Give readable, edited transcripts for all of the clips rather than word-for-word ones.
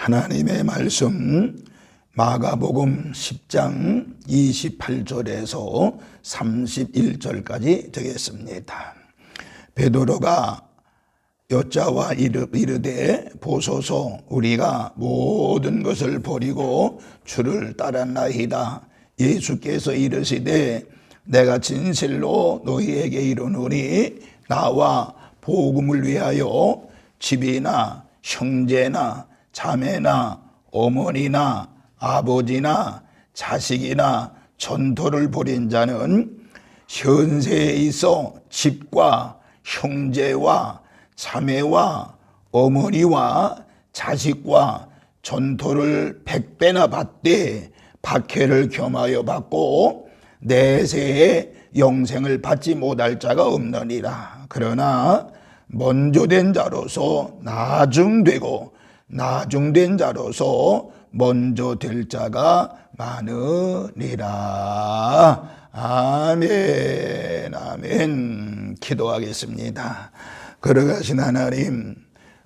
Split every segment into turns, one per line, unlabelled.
하나님의 말씀 마가복음 10장 28절에서 31절까지 되겠습니다. 베드로가 여자와 이르되 보소서 우리가 모든 것을 버리고 주를 따랐나이다. 예수께서 이르시되 내가 진실로 너희에게 이르노니 나와 복음을 위하여 집이나 형제나 자매나 어머니나 아버지나 자식이나 전토를 벌인 자는 현세에 있어 집과 형제와 자매와 어머니와 자식과 전토를 100배나 받되 박해를 겸하여 받고 내세에 영생을 받지 못할 자가 없느니라. 그러나 먼저 된 자로서 나중되고 나중된 자로서 먼저 될 자가 많으니라. 아멘, 아멘. 기도하겠습니다. 걸어가신 하나님,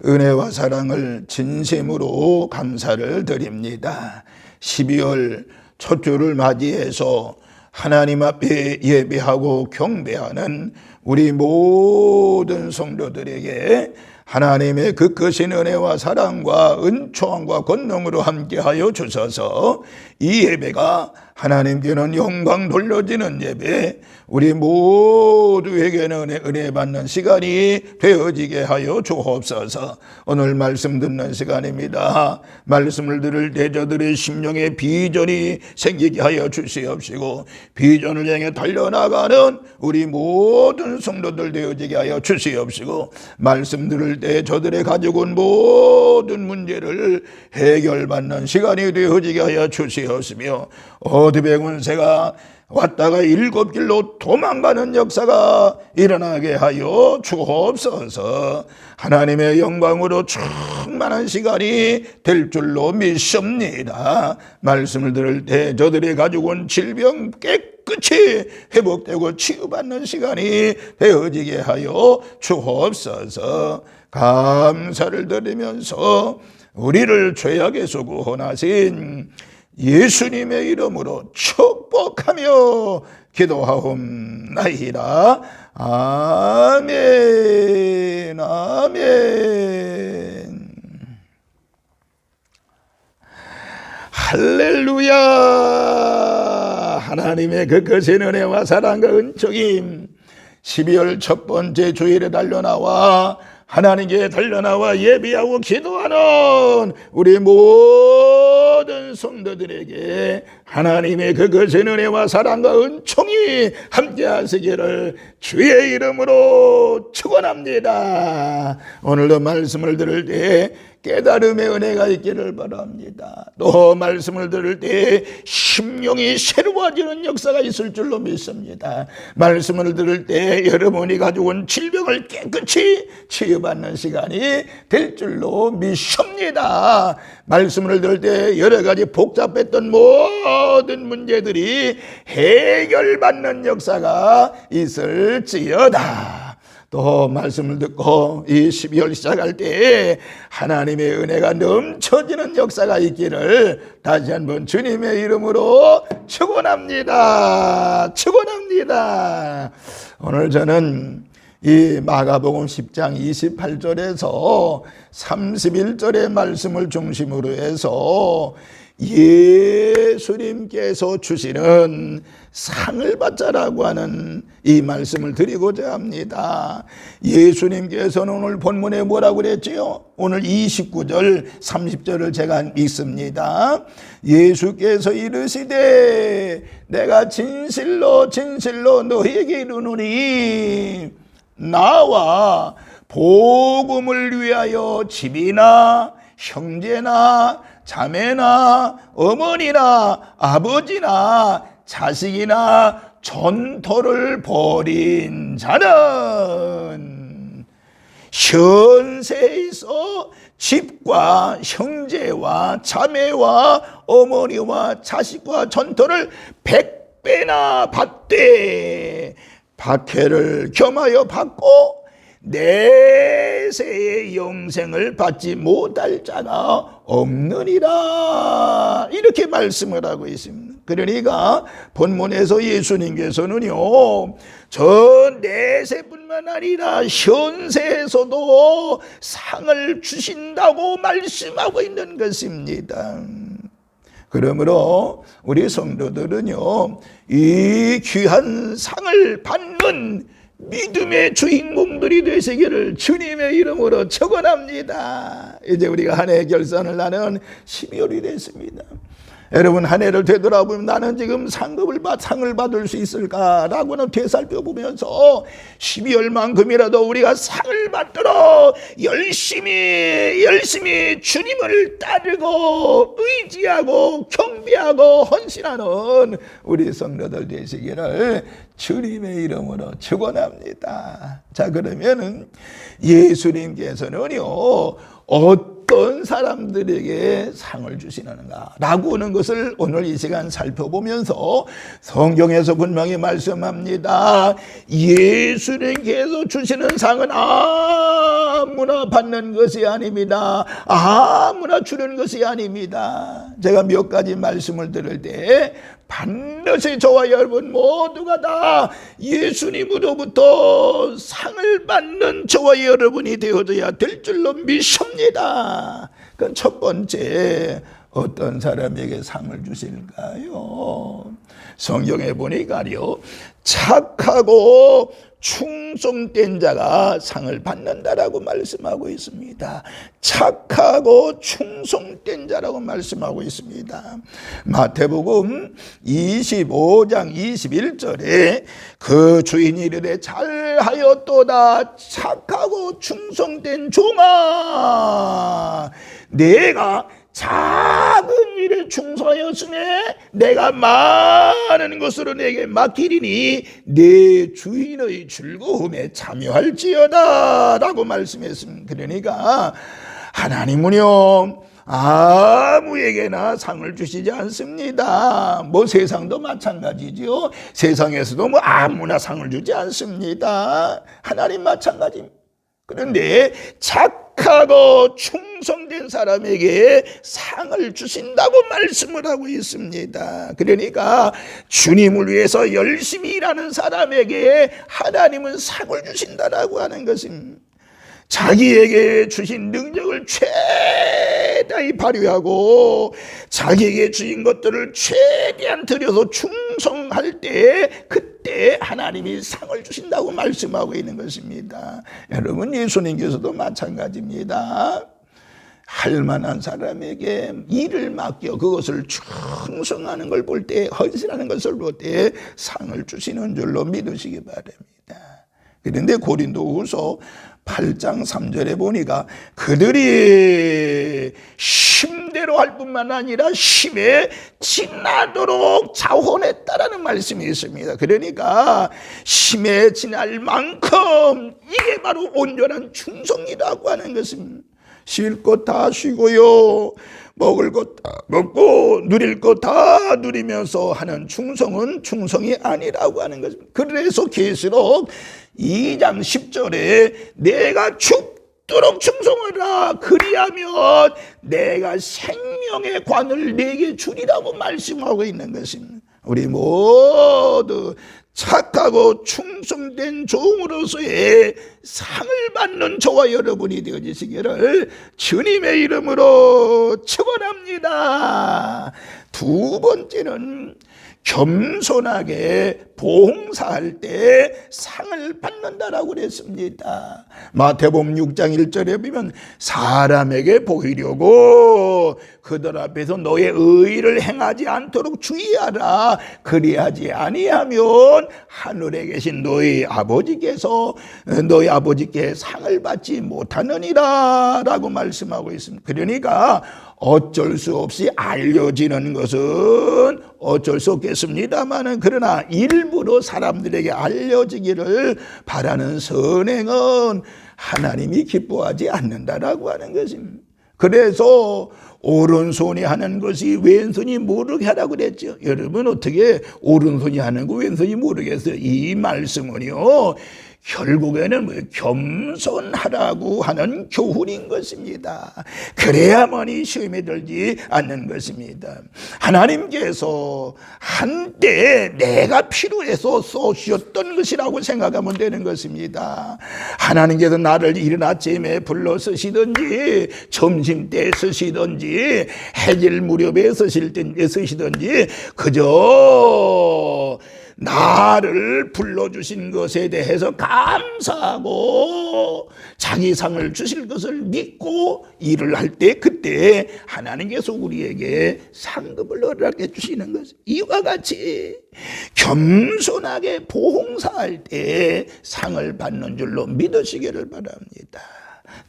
은혜와 사랑을 진심으로 감사를 드립니다. 12월 첫 주를 맞이해서 하나님 앞에 예배하고 경배하는 우리 모든 성도들에게 하나님의 그 크신 은혜와 사랑과 은총과 권능으로 함께하여 주셔서 이 예배가 하나님께는 영광 돌려지는 예배, 우리 모두에게는 은혜 받는 시간이 되어지게 하여 주옵소서. 오늘 말씀 듣는 시간입니다. 말씀을 들을 때 저들의 심령에 비전이 생기게 하여 주시옵시고 비전을 향해 달려나가는 우리 모든 성도들 되어지게 하여 주시옵시고 말씀 들을 때 저들의 가지고 온 모든 문제를 해결받는 시간이 되어지게 하여 주시옵시며 어둠의 권세가 왔다가 7길로 도망가는 역사가 일어나게 하여 주옵소서. 하나님의 영광으로 충만한 시간이 될 줄로 믿습니다. 말씀을 들을 때 저들이 가지고 온 질병 깨끗이 회복되고 치유받는 시간이 되어지게 하여 주옵소서. 감사를 드리면서 우리를 죄악에서 구원하신 예수님의 이름으로 축복하며 기도하옵나이다. 아멘, 아멘. 할렐루야. 하나님의 그 크신 은혜와 사랑과 은총이 12월 첫 번째 주일에 달려나와 하나님께 달려나와 예비하고 기도하는 우리 모든 성도들에게 하나님의 그 크신 은혜와 사랑과 은총이 함께 하시기를 주의 이름으로 축원합니다. 오늘도 말씀을 들을 때 깨달음의 은혜가 있기를 바랍니다. 또 말씀을 들을 때 심령이 새로워지는 역사가 있을 줄로 믿습니다. 말씀을 들을 때 여러분이 가지고 온 질병을 깨끗이 치유받는 시간이 될 줄로 믿습니다. 말씀을 들을 때 여러 가지 복잡했던 모든 문제들이 해결받는 역사가 있을지어다. 또 말씀을 듣고 이 12월 시작할 때 하나님의 은혜가 넘쳐지는 역사가 있기를 다시 한번 주님의 이름으로 축원합니다. 축원합니다. 오늘 저는 이 마가복음 10장 28절에서 31절의 말씀을 중심으로 해서 예수님께서 주시는 상을 받자라고 하는 이 말씀을 드리고자 합니다. 예수님께서는 오늘 본문에 뭐라고 그랬지요? 오늘 29절 30절을 제가 읽습니다. 예수께서 이르시되 내가 진실로 진실로 너희에게 이르노니 나와 복음을 위하여 집이나 형제나 자매나 어머니나 아버지나 자식이나 전토를 벌인 자는 현세에서 집과 형제와 자매와 어머니와 자식과 전토를 100배나 받되 박해를 겸하여 받고 내세의 영생을 받지 못할 자가 없느니라 이렇게 말씀을 하고 있습니다. 그러니까 본문에서 예수님께서는요 저 내세뿐만 아니라 현세에서도 상을 주신다고 말씀하고 있는 것입니다. 그러므로 우리 성도들은요 이 귀한 상을 받는 믿음의 주인공들이 되시기를 주님의 이름으로 축원합니다. 이제 우리가 한 해 결산을 하는 12월이 됐습니다. 여러분 한 해를 되돌아보면 나는 지금 상을 받을 수 있을까라고는 되살펴보면서 12월만큼이라도 우리가 상을 받도록 열심히 주님을 따르고 의지하고 경배하고 헌신하는 우리 성도들 되시기를 주님의 이름으로 축원합니다. 자, 그러면은 예수님께서는요 어떤 사람들에게 상을 주시는가 라고 하는 것을 오늘 이 시간 살펴보면서 성경에서 분명히 말씀합니다. 예수님께서 주시는 상은 아무나 받는 것이 아닙니다. 아무나 주는 것이 아닙니다. 제가 몇 가지 말씀을 들을 때 반드시 저와 여러분 모두가 다 예수님으로부터 상을 받는 저와 여러분이 되어져야 될 줄로 믿습니다. 그건 첫 번째, 어떤 사람에게 상을 주실까요? 성경에 보니까요 착하고 충성된 자가 상을 받는다라고 말씀하고 있습니다. 착하고 충성된 자라고 말씀하고 있습니다. 마태복음 25장 21절에 그 주인이 이르되 잘하였도다 착하고 충성된 종아 내가 작은 일에 충성하였으며 내가 많은 것으로 내게 맡기리니 내 주인의 즐거움에 참여할지어다 라고 말씀했습니다. 그러니까 하나님은요 아무에게나 상을 주시지 않습니다. 뭐 세상도 마찬가지죠. 세상에서도 뭐 아무나 상을 주지 않습니다. 하나님 마찬가지입니다. 그런데 착하고 충성된 사람에게 상을 주신다고 말씀을 하고 있습니다. 그러니까 주님을 위해서 열심히 일하는 사람에게 하나님은 상을 주신다라고 하는 것입니다. 자기에게 주신 능력을 최다히 발휘하고 자기에게 주신 것들을 최대한 들여서 충성할 때 그때 하나님이 상을 주신다고 말씀하고 있는 것입니다. 여러분 예수님께서도 마찬가지입니다. 할 만한 사람에게 일을 맡겨 그것을 충성하는 걸 볼 때 헌신하는 것을 볼 때 상을 주시는 줄로 믿으시기 바랍니다. 그런데 고린도후서 8장 3절에 보니까 그들이 힘대로 할 뿐만 아니라 힘에 지나도록 자원했다라는 말씀이 있습니다. 그러니까 힘에 지날 만큼 이게 바로 온전한 충성이라고 하는 것입니다. 쉴 것 다 쉬고요 먹을 것 다 먹고 누릴 것 다 누리면서 하는 충성은 충성이 아니라고 하는 것입니다. 그래서 계시록 2장 10절에 내가 죽도록 충성하라 그리하면 내가 생명의 관을 내게 주리라고 말씀하고 있는 것입니다. 우리 모두 착하고 충성된 종으로서의 상을 받는 저와 여러분이 되어지시기를 주님의 이름으로 축원합니다. 두 번째는 겸손하게 봉사할 때 상을 받는다라고 그랬습니다. 마태복음 6장 1절에 보면 사람에게 보이려고 그들 앞에서 너의 의를 행하지 않도록 주의하라. 그리하지 아니하면 하늘에 계신 너희 아버지께 상을 받지 못하느니라 라고 말씀하고 있습니다. 그러니까 어쩔 수 없이 알려지는 것은 어쩔 수 없겠습니다만은 그러나 일부러 사람들에게 알려지기를 바라는 선행은 하나님이 기뻐하지 않는다라고 하는 것입니다. 그래서 오른손이 하는 것이 왼손이 모르게 하라고 그랬죠. 여러분 어떻게 오른손이 하는 거 왼손이 모르겠어요? 이 말씀은요 결국에는 겸손하라고 하는 교훈인 것입니다. 그래야만이 시험에 들지 않는 것입니다. 하나님께서 한때 내가 필요해서 쏘셨던 것이라고 생각하면 되는 것입니다. 하나님께서 나를 이른 아침에 불러 쓰시든지 점심때 쓰시든지 해질 무렵에 쓰시든지 그저 나를 불러주신 것에 대해서 감사하고 자기 상을 주실 것을 믿고 일을 할 때 그때 하나님께서 우리에게 상급을 허락해 주시는 것. 이와 같이 겸손하게 봉사할 때 상을 받는 줄로 믿으시기를 바랍니다.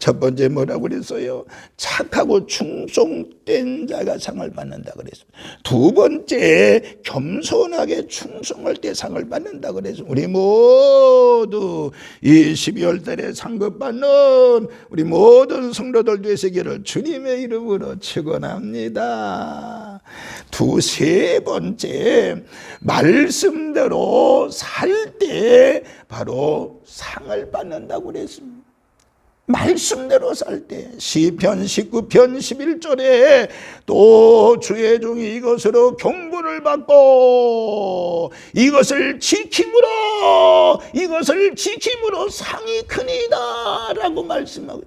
첫 번째 뭐라고 그랬어요? 착하고 충성된 자가 상을 받는다 그랬어요. 두 번째 겸손하게 충성할 때 상을 받는다 그랬어요. 우리 모두 이 12월 달에 상급 받는 우리 모든 성도들 되시기를 주님의 이름으로 축원합니다. 세 번째 말씀대로 살 때 바로 상을 받는다고 그랬습니다. 말씀대로 살 때 시편 19편 11절에 또 주의 종이 이것으로 경고를 받고 이것을 지킴으로 상이 크니이다 라고 말씀하고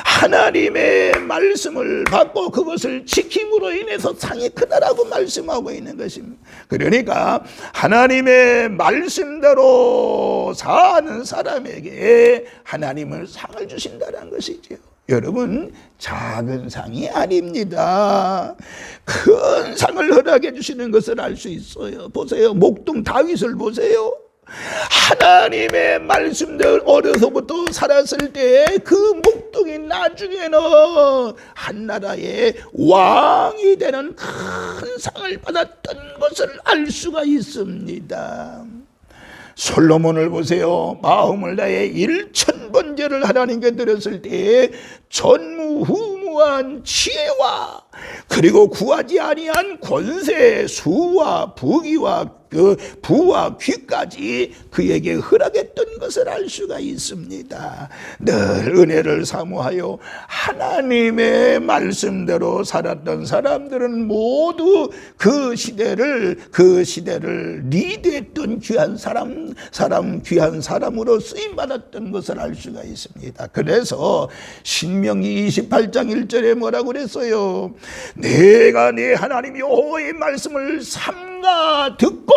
하나님의 말씀을 받고 그것을 지킴으로 인해서 상이 크다라고 말씀하고 있는 것입니다. 그러니까 하나님의 말씀대로 사는 사람에게 하나님은 상을 주신다는 것이죠. 여러분, 작은 상이 아닙니다. 큰 상을 허락해 주시는 것을 알 수 있어요. 보세요. 목동 다윗을 보세요. 하나님의 말씀대로 어려서부터 살았을 때 그 목동이 나중에는 한 나라의 왕이 되는 큰 상을 받았던 것을 알 수가 있습니다. 솔로몬을 보세요. 마음을 다해 1000번제를 하나님께 드렸을 때 전무후무한 지혜와 그리고 구하지 아니한 권세, 수와 부귀와 부와 귀까지 그에게 허락했던 것을 알 수가 있습니다. 늘 은혜를 사모하여 하나님의 말씀대로 살았던 사람들은 모두 그 시대를 리드했던 귀한 사람으로 쓰임 받았던 것을 알 수가 있습니다. 그래서 신명기 28장 1절에 뭐라고 그랬어요? 내가 내 하나님 여호와의 말씀을 삼가 듣고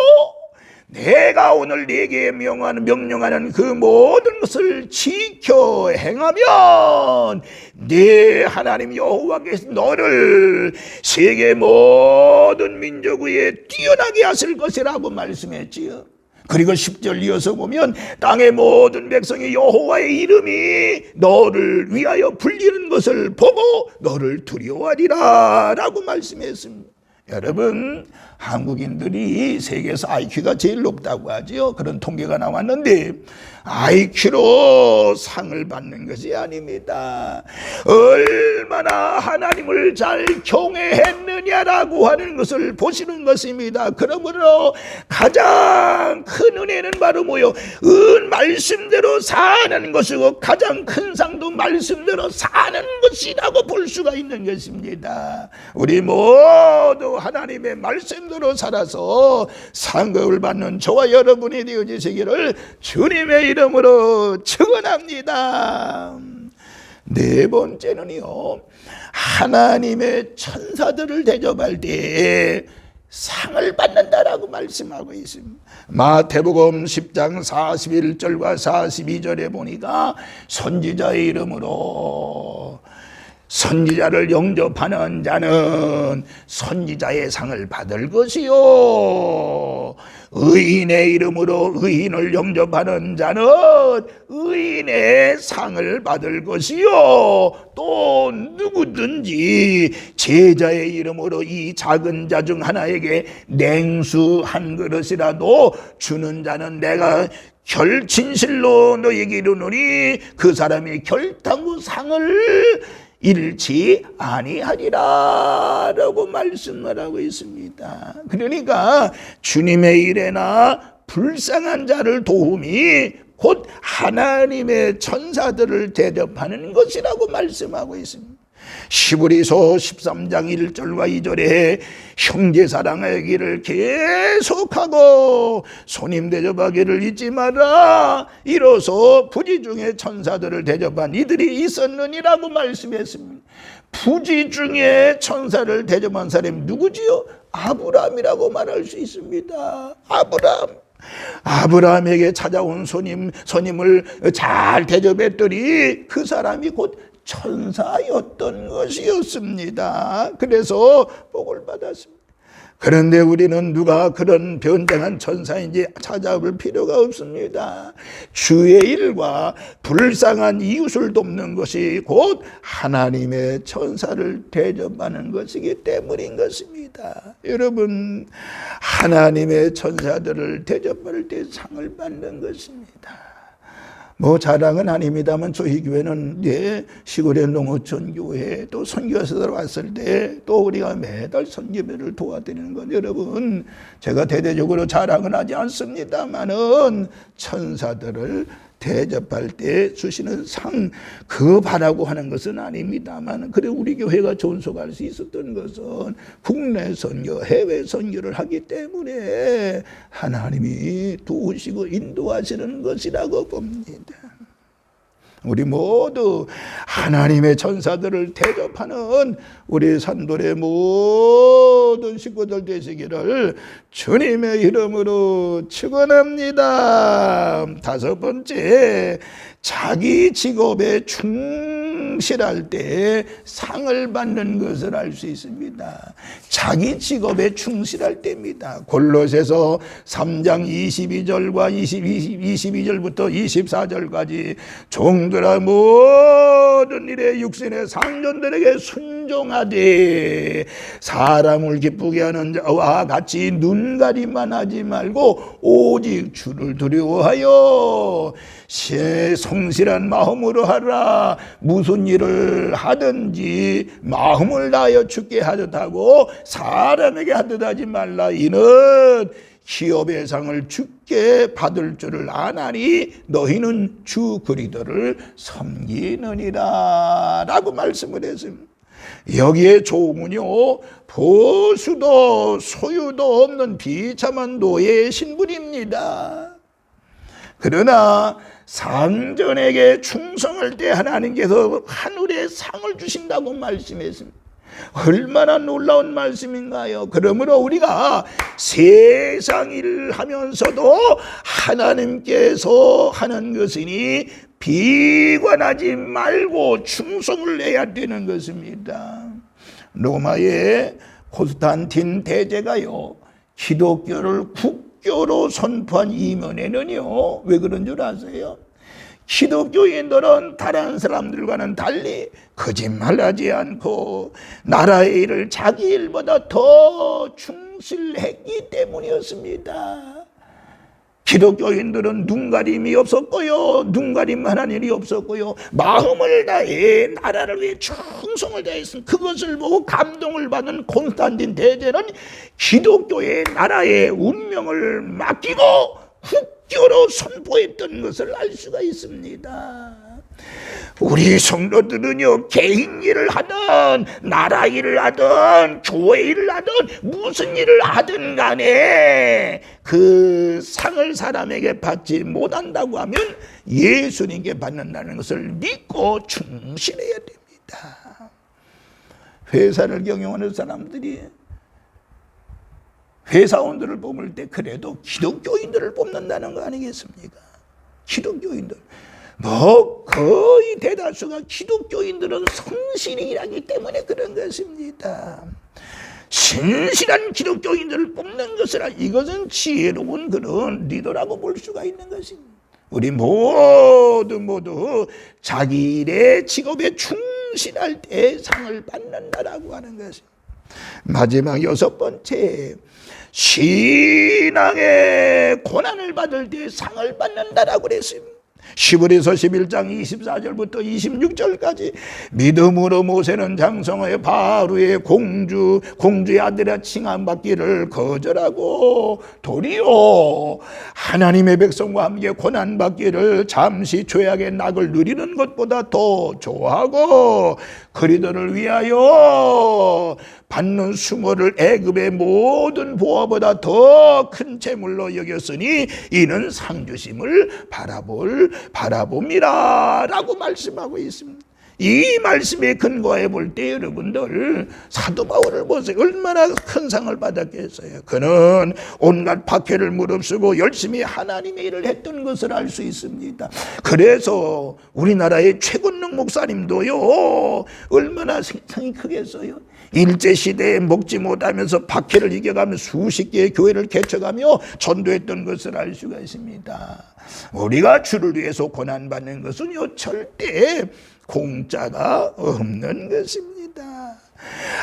내가 오늘 네게 명령하는 그 모든 것을 지켜 행하면 네 하나님 여호와께서 너를 세계 모든 민족 위에 뛰어나게 하실 것이라고 말씀했지요. 그리고 10절 이어서 보면 땅의 모든 백성이 여호와의 이름이 너를 위하여 불리는 것을 보고 너를 두려워하리라 라고 말씀했습니다. 여러분, 한국인들이 세계에서 IQ가 제일 높다고 하죠. 그런 통계가 나왔는데 IQ로 상을 받는 것이 아닙니다. 얼마나 하나님을 잘 경외했느냐라고 하는 것을 보시는 것입니다. 그러므로 가장 큰 은혜는 바로 뭐요? 말씀대로 사는 것이고 가장 큰 상도 말씀대로 사는 것이라고 볼 수가 있는 것입니다. 우리 모두 하나님의 말씀대로 살아서 상급을 받는 저와 여러분이 되어지시기를 주님의 이름으로 축원합니다. 네 번째는요, 하나님의 천사들을 대접할 때 상을 받는다라고 말씀하고 있습니다. 마태복음 10장 41절과 42절에 보니까 선지자의 이름으로 선지자를 영접하는 자는 선지자의 상을 받을 것이요, 의인의 이름으로 의인을 영접하는 자는 의인의 상을 받을 것이요, 또 누구든지 제자의 이름으로 이 작은 자 중 하나에게 냉수 한 그릇이라도 주는 자는 내가 진실로 너에게 이르노니 그 사람이 결단코 상을 잃지 아니하리라 라고 말씀을 하고 있습니다. 그러니까 주님의 일에나 불쌍한 자를 도움이 곧 하나님의 천사들을 대접하는 것이라고 말씀하고 있습니다. 히브리서 13장 1절과 2절에 형제 사랑하기를 계속하고 손님 대접하기를 잊지 마라. 이로써 부지 중에 천사들을 대접한 이들이 있었느니라고 말씀했습니다. 부지 중에 천사를 대접한 사람이 누구지요? 아브라함이라고 말할 수 있습니다. 아브라함에게 찾아온 손님을 잘 대접했더니 그 사람이 곧 천사였던 것이었습니다. 그래서 복을 받았습니다. 그런데 우리는 누가 그런 변장한 천사인지 찾아볼 필요가 없습니다. 주의 일과 불쌍한 이웃을 돕는 것이 곧 하나님의 천사를 대접하는 것이기 때문인 것입니다. 여러분, 하나님의 천사들을 대접할 때 상을 받는 것입니다. 뭐 자랑은 아닙니다만 저희 교회는 시골의 농어촌 교회 또 선교사들 왔을 때 또 우리가 매달 선교회를 도와드리는 건 여러분, 제가 대대적으로 자랑은 하지 않습니다만은 천사들을 대접할 때 주시는 상, 그거 바라고 하는 것은 아닙니다만, 그래 우리 교회가 존속할 수 있었던 것은 국내 선교, 해외 선교를 하기 때문에 하나님이 도우시고 인도하시는 것이라고 봅니다. 우리 모두 하나님의 천사들을 대접하는 우리 산돌의 모든 식구들 되시기를 주님의 이름으로 축원합니다. 다섯 번째, 자기 직업에 충실할 때 상을 받는 것을 알 수 있습니다. 자기 직업에 충실할 때입니다. 골로새서 3장 22절과 22절부터 24절까지 종들아 모든 일에 육신의 상전들에게 순종하되 사람을 기쁘게 하는 자와 같이 눈가림만 하지 말고 오직 주를 두려워하여 성실한 마음으로 하라. 무슨 일을 하든지 마음을 다하여 주께 하듯하고 사람에게 하듯 하지 말라. 이는 기업의 상을 주께 받을 줄을 아나니 너희는 주 그리스도를 섬기느니라 라고 말씀을 했습니다. 여기에 조문요, 보수도 소유도 없는 비참한 노예의 신분입니다. 그러나 상전에게 충성할 때 하나님께서 하늘의 상을 주신다고 말씀했습니다. 얼마나 놀라운 말씀인가요? 그러므로 우리가 세상 일을 하면서도 하나님께서 하는 것이니 비관하지 말고 충성을 해야 되는 것입니다. 로마의 콘스탄틴 대제가요, 기독교를 국교로 선포한 이면에는요, 왜 그런 줄 아세요? 기독교인들은 다른 사람들과는 달리 거짓말하지 않고 나라의 일을 자기 일보다 더 충실했기 때문이었습니다. 기독교인들은 눈가림이 없었고요, 눈가림만 한 일이 없었고요, 마음을 다해 나라를 위해 충성을 다했습니다. 그것을 보고 감동을 받은 콘스탄틴 대제는 기독교의 나라의 운명을 맡기고 국교로 선포했던 것을 알 수가 있습니다. 우리 성도들은요, 개인 일을 하든 나라 일을 하든 교회 일을 하든 무슨 일을 하든 간에 그 상을 사람에게 받지 못한다고 하면 예수님께 받는다는 것을 믿고 충실해야 됩니다. 회사를 경영하는 사람들이 회사원들을 뽑을 때 그래도 기독교인들을 뽑는다는 거 아니겠습니까? 기독교인들. 뭐 거의 대다수가 기독교인들은 성실히 일하기 때문에 그런 것입니다. 신실한 기독교인들을 뽑는 것이라 이것은 지혜로운 그런 리더라고 볼 수가 있는 것입니다. 우리 모두 자기 일의 직업에 충실할 때 상을 받는다라고 하는 것입니다. 마지막 여섯 번째, 신앙의 고난을 받을 때 상을 받는다라고 그랬습니다. 시브리서 11장 24절부터 26절까지 믿음으로 모세는 장성의 바로의 공주의 아들이라 칭함받기를 거절하고 도리어 하나님의 백성과 함께 고난받기를 잠시 죄악의 낙을 누리는 것보다 더 좋아하고 그리스도를 위하여 받는 수모를 애굽의 모든 보화보다 더 큰 재물로 여겼으니 이는 상 주심을 바라봅니다 라고 말씀하고 있습니다. 이 말씀에 근거해 볼 때 여러분들 사도 바울을 보세요. 얼마나 큰 상을 받았겠어요. 그는 온갖 박해를 무릅쓰고 열심히 하나님의 일을 했던 것을 알 수 있습니다. 그래서 우리나라의 최권능 목사님도요 얼마나 상이 크겠어요. 일제시대에 먹지 못하면서 박해를 이겨가며 수십 개의 교회를 개척하며 전도했던 것을 알 수가 있습니다. 우리가 주를 위해서 고난받는 것은요 절대 공짜가 없는 것입니다.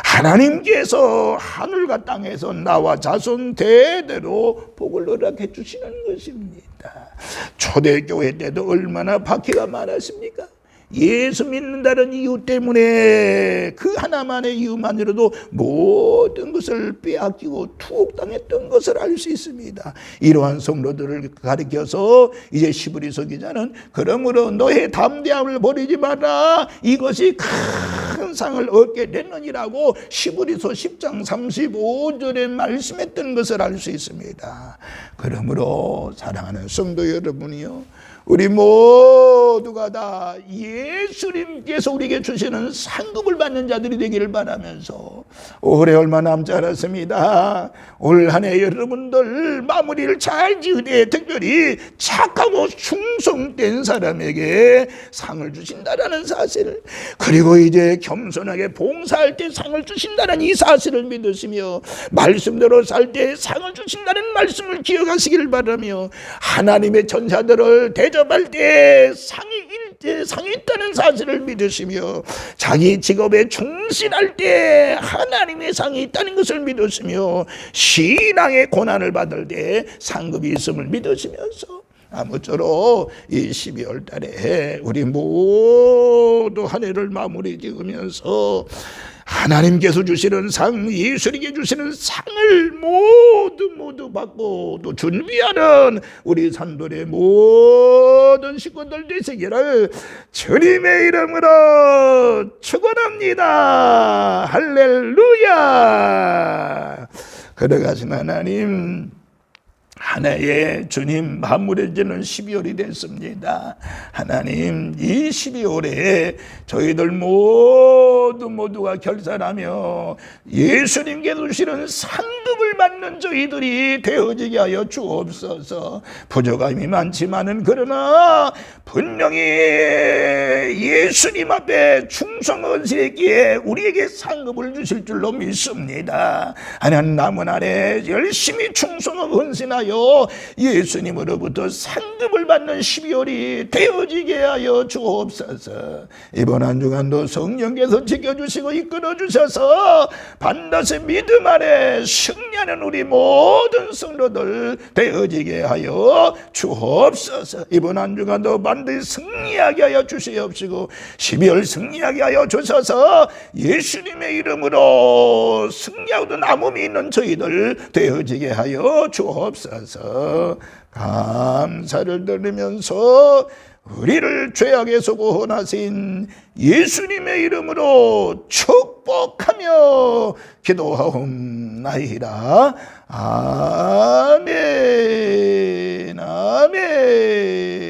하나님께서 하늘과 땅에서 나와 자손 대대로 복을 허락해 주시는 것입니다. 초대교회 때도 얼마나 박해가 많았습니까? 예수 믿는다는 이유 때문에 그 하나만의 이유만으로도 모든 것을 빼앗기고 투옥당했던 것을 알 수 있습니다. 이러한 성도들을 가리켜서 이제 시브리서 기자는 그러므로 너의 담대함을 버리지 마라 이것이 큰 상을 얻게 됐느니라고 시브리서 10장 35절에 말씀했던 것을 알 수 있습니다. 그러므로 사랑하는 성도 여러분이요, 우리 모두가 다 예수님께서 우리에게 주시는 상급을 받는 자들이 되기를 바라면서 올해 얼마 남지 않았습니다. 올 한 해 여러분들 마무리를 잘 지으되 특별히 착하고 충성된 사람에게 상을 주신다라는 사실을, 그리고 이제 겸손하게 봉사할 때 상을 주신다는 이 사실을 믿으시며 말씀대로 살 때 상을 주신다는 말씀을 기억하시기를 바라며 하나님의 전사들을 대접할 때 상이 있다는 사실을 믿으시며 자기 직업에 충실할 때 하나님의 상이 있다는 것을 믿으시며 신앙의 고난을 받을 때 상급이 있음을 믿으시면서 아무쪼록 이 12월 달에 우리 모두 한 해를 마무리 지으면서 하나님께서 주시는 상, 예수님께 주시는 상을 모두 받고 또 준비하는 우리 산돌의 모든 식구들 되시기를 주님의 이름으로 축원합니다. 할렐루야. 걸어가신 하나님, 한 해에 주님 마무리지는 12월이 됐습니다. 하나님, 이 12월에 저희들 모두가 결산하며 예수님께 주시는 상급을 받는 저희들이 되어지게 하여 주옵소서. 부족함이 많지만은 그러나 분명히 예수님 앞에 충성언시했기에 우리에게 상급을 주실 줄로 믿습니다. 하나님, 남은 한 해 열심히 충성하고 헌신하여 예수님으로부터 상급을 받는 12월이 되어지게 하여 주옵소서. 이번 한 주간도 성령께서 지켜주시고 이끌어주셔서 반드시 믿음 안에 승리하는 우리 모든 성도들 되어지게 하여 주옵소서. 이번 한 주간도 반드시 승리하게 하여 주시옵시고 12월 승리하게 하여 주셔서 예수님의 이름으로 승리하고 남음이 있는 저희들 되어지게 하여 주옵소서. 감사를 드리면서 우리를 죄악에서 구원하신 예수님의 이름으로 축복하며 기도하옵나이다. 아멘. 아멘.